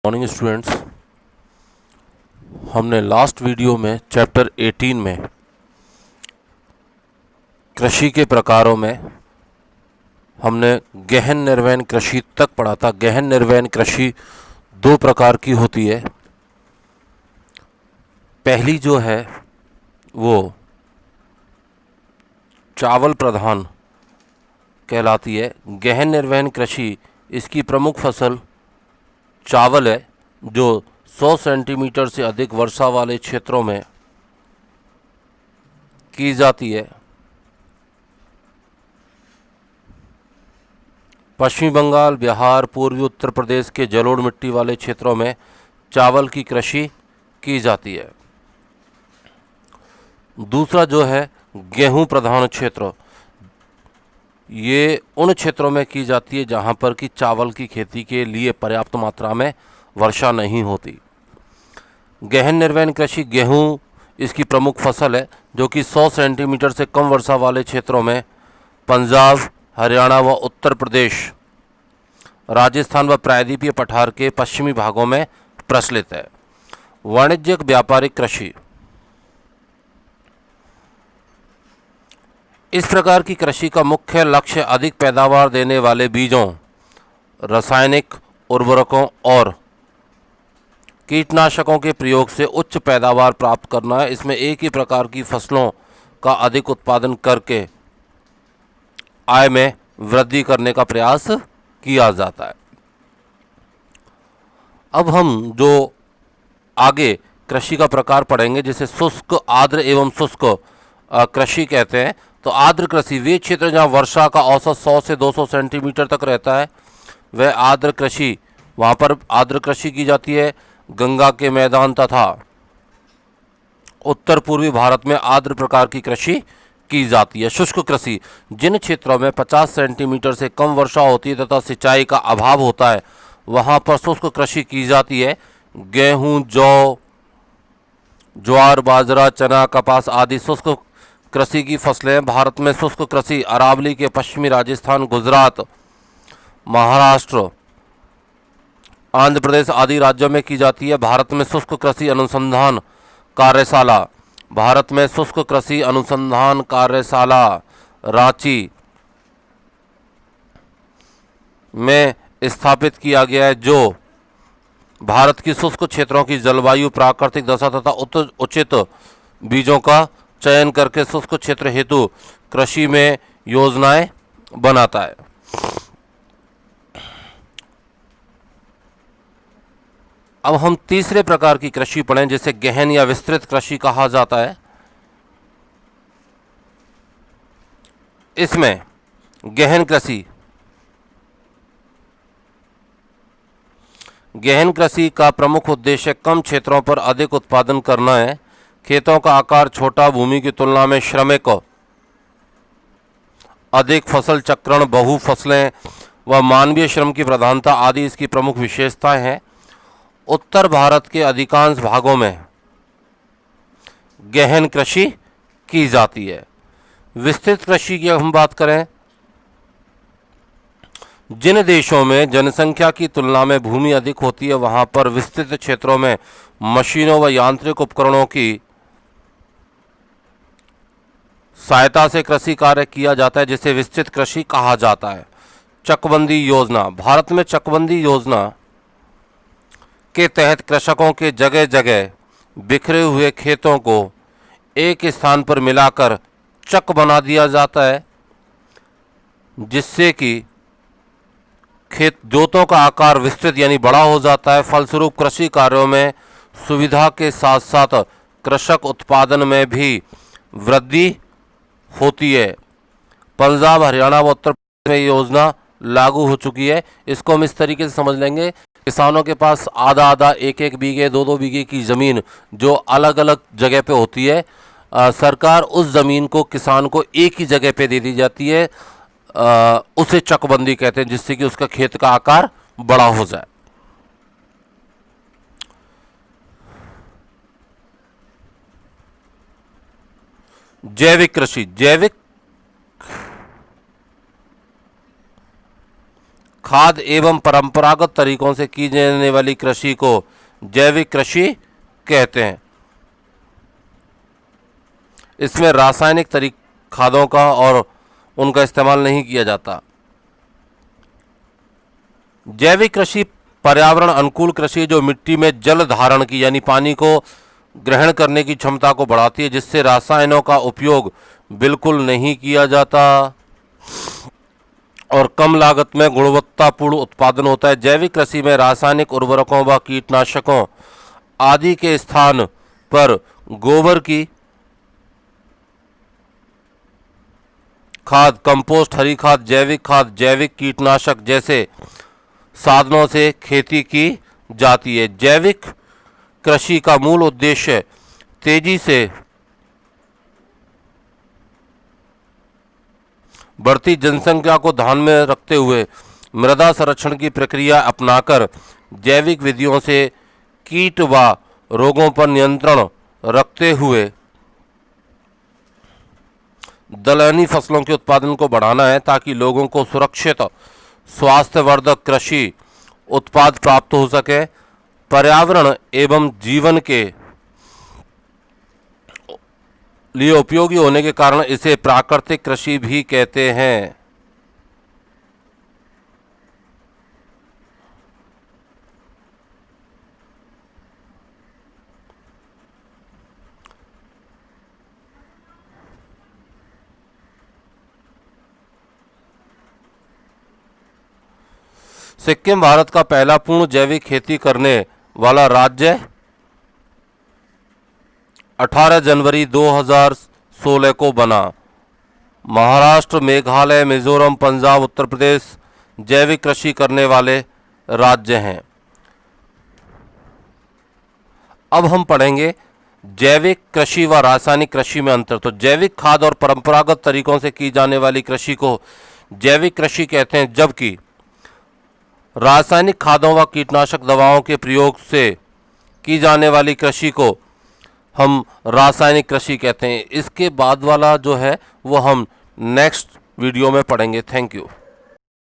Morning students. हमने last video में chapter 18 में कृषि के प्रकारों में हमने गहन निर्वहन कृषि तक पढ़ा था। गहन निर्वहन कृषि दो प्रकार की होती है। पहली जो है वो चावल प्रधान कहलाती है। गहन निर्वहन कृषि, इसकी प्रमुख फसल चावल है, जो 100 सेंटीमीटर से अधिक वर्षा वाले क्षेत्रों में की जाती है। पश्चिमी बंगाल, बिहार, पूर्वी उत्तर प्रदेश के जलोढ़ मिट्टी वाले क्षेत्रों में चावल की कृषि की जाती है। दूसरा जो है गेहूं प्रधान क्षेत्र, ये उन क्षेत्रों में की जाती है जहां पर कि चावल की खेती के लिए पर्याप्त मात्रा में वर्षा नहीं होती। गहन निर्वहन कृषि, गेहूं इसकी प्रमुख फसल है, जो कि 100 सेंटीमीटर से कम वर्षा वाले क्षेत्रों में पंजाब, हरियाणा व उत्तर प्रदेश, राजस्थान व प्रायद्वीपीय पठार के पश्चिमी भागों में प्रचलित है। वाणिज्यिक व्यापारिक कृषि, इस प्रकार की कृषि का मुख्य लक्ष्य अधिक पैदावार देने वाले बीजों, रासायनिक उर्वरकों और कीटनाशकों के प्रयोग से उच्च पैदावार प्राप्त करना है। इसमें एक ही प्रकार की फसलों का अधिक उत्पादन करके आय में वृद्धि करने का प्रयास किया जाता है। अब हम जो आगे कृषि का प्रकार पढ़ेंगे, जिसे शुष्क, आर्द्र एवं शुष्क कृषि कहते हैं। तो आर्द्र कृषि वे क्षेत्र जहां वर्षा का औसत 100 से 200 सेंटीमीटर तक रहता है, वह आर्द्र कृषि, वहां पर आर्द्र कृषि की जाती है। गंगा के मैदान तथा उत्तर पूर्वी भारत में आर्द्र प्रकार की कृषि की जाती है। शुष्क कृषि, जिन क्षेत्रों में 50 सेंटीमीटर से कम वर्षा होती है तथा सिंचाई का अभाव होता है, वहां पर शुष्क कृषि की जाती है। गेहूं, जौ, ज्वार, बाजरा, चना, कपास आदि शुष्क कृषि की फसलें। भारत में शुष्क कृषि अरावली के पश्चिमी राजस्थान, गुजरात, महाराष्ट्र, आंध्र प्रदेश आदि राज्यों में की जाती है। भारत में शुष्क कृषि अनुसंधान कार्यशाला, भारत में शुष्क कृषि अनुसंधान कार्यशाला रांची में स्थापित किया गया है, जो भारत की शुष्क क्षेत्रों की जलवायु, प्राकृतिक दशा तथा उचित बीजों का चयन करके शुष्क क्षेत्र हेतु कृषि में योजनाएं बनाता है। अब हम तीसरे प्रकार की कृषि पढ़ें, जिसे गहन या विस्तृत कृषि कहा जाता है। इसमें गहन कृषि, गहन कृषि का प्रमुख उद्देश्य कम क्षेत्रों पर अधिक उत्पादन करना है। खेतों का आकार छोटा, भूमि की तुलना में श्रमिक अधिक, फसल चक्रण, बहु फसलें व मानवीय श्रम की प्रधानता आदि इसकी प्रमुख विशेषताएं हैं। उत्तर भारत के अधिकांश भागों में गहन कृषि की जाती है। विस्तृत कृषि की हम बात करें, जिन देशों में जनसंख्या की तुलना में भूमि अधिक होती है, वहां पर विस्तृत क्षेत्रों में मशीनों व यांत्रिक उपकरणों की सहायता से कृषि कार्य किया जाता है, जिसे विस्तृत कृषि कहा जाता है। चकबंदी योजना, भारत में चकबंदी योजना के तहत कृषकों के जगह जगह बिखरे हुए खेतों को एक स्थान पर मिलाकर चक बना दिया जाता है, जिससे कि खेत जोतों का आकार विस्तृत यानी बड़ा हो जाता है। फलस्वरूप कृषि कार्यों में सुविधा के साथ साथ कृषक उत्पादन में भी वृद्धि होती है। पंजाब, हरियाणा व उत्तर प्रदेश में योजना लागू हो चुकी है। इसको हम इस तरीके से समझ लेंगे, किसानों के पास आधा आधा, एक एक बीघे, दो दो बीघे की ज़मीन जो अलग अलग जगह पे होती है, सरकार उस ज़मीन को किसान को एक ही जगह पे दे दी जाती है। उसे चकबंदी कहते हैं, जिससे कि उसका खेत का आकार बड़ा हो जाए। जैविक कृषि, जैविक खाद एवं परंपरागत तरीकों से की जाने वाली कृषि को जैविक कृषि कहते हैं। इसमें रासायनिक खादों का और उनका इस्तेमाल नहीं किया जाता। जैविक कृषि पर्यावरण अनुकूल कृषि जो मिट्टी में जल धारण की यानी पानी को ग्रहण करने की क्षमता को बढ़ाती है, जिससे रसायनों का उपयोग बिल्कुल नहीं किया जाता और कम लागत में गुणवत्तापूर्ण उत्पादन होता है। जैविक कृषि में रासायनिक उर्वरकों व कीटनाशकों आदि के स्थान पर गोबर की खाद, कंपोस्ट, हरी खाद, जैविक कीटनाशक जैसे साधनों से खेती की जाती है। जैविक कृषि का मूल उद्देश्य तेजी से बढ़ती जनसंख्या को ध्यान में रखते हुए मृदा संरक्षण की प्रक्रिया अपनाकर जैविक विधियों से कीट व रोगों पर नियंत्रण रखते हुए दलहनी फसलों के उत्पादन को बढ़ाना है, ताकि लोगों को सुरक्षित स्वास्थ्यवर्धक कृषि उत्पाद प्राप्त हो सके। पर्यावरण एवं जीवन के लिए उपयोगी होने के कारण इसे प्राकृतिक कृषि भी कहते हैं। सिक्किम भारत का पहला पूर्ण जैविक खेती करने वाला राज्य 18 जनवरी 2016 को बना। महाराष्ट्र, मेघालय, मिजोरम, पंजाब, उत्तर प्रदेश जैविक कृषि करने वाले राज्य हैं। अब हम पढ़ेंगे जैविक कृषि व रासायनिक कृषि में अंतर। तो जैविक खाद और परंपरागत तरीकों से की जाने वाली कृषि को जैविक कृषि कहते हैं, जबकि रासायनिक खादों व कीटनाशक दवाओं के प्रयोग से की जाने वाली कृषि को हम रासायनिक कृषि कहते हैं। इसके बाद वाला जो है वो हम नेक्स्ट वीडियो में पढ़ेंगे। Thank you.